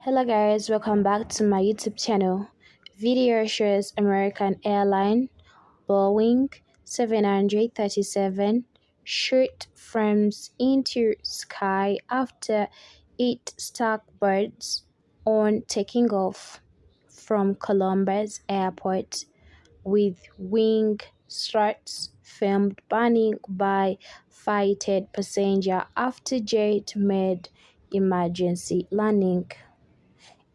Hello guys, welcome back to my YouTube channel. Video shows American Airlines Boeing 737 shoot frames into sky after it struck birds on taking off from Columbus Airport, with wing struts filmed burning by frightened passenger after jet made emergency landing.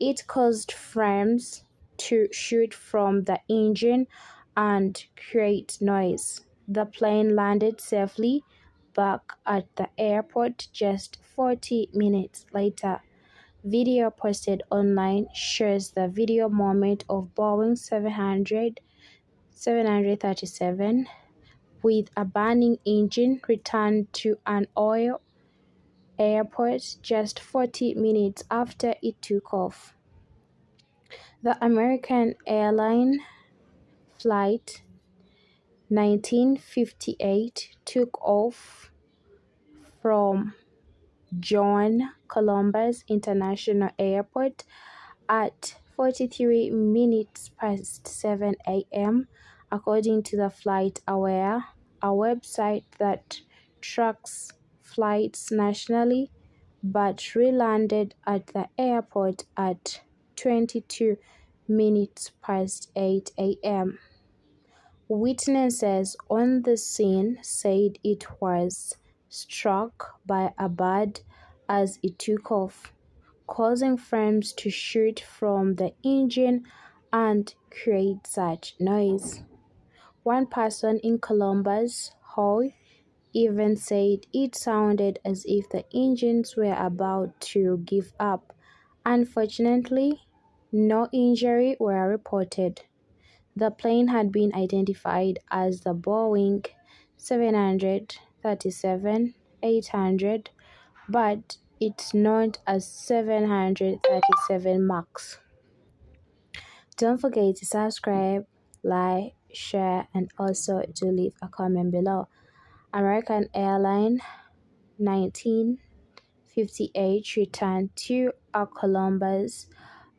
It caused frames to shoot from the engine and create noise. The plane landed safely back at the airport just 40 minutes later. Video posted online shows the video moment of Boeing 737 with a burning engine returned to an oil airport just 40 minutes after it took off. The American Airlines Flight 1958 took off from John Columbus International Airport at 43 minutes past 7 a.m., according to the Flight Aware, a website that tracks flights nationally, but re-landed at the airport at 22 minutes past 8 a.m. Witnesses on the scene said it was struck by a bird as it took off, causing frames to shoot from the engine and create such noise. One person in Columbus, Ohio, even said it sounded as if the engines were about to give up. Unfortunately, no injuries were reported. The plane had been identified as the Boeing 737-800, but it's known as 737 MAX. Don't forget to subscribe, like, share, and also to leave a comment below. American Airlines 1958 returned to Columbus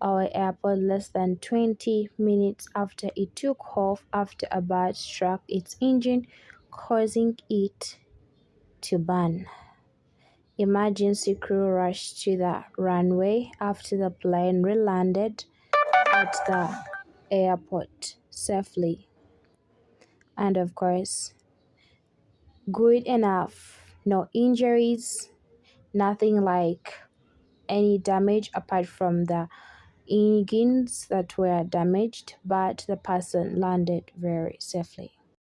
Airport less than 20 minutes after it took off after a bird struck its engine, causing it to burn. Emergency crew rushed to the runway after the plane re-landed at the airport safely. And of course, good enough, no injuries, nothing like any damage apart from the engines that were damaged, but the person landed very safely.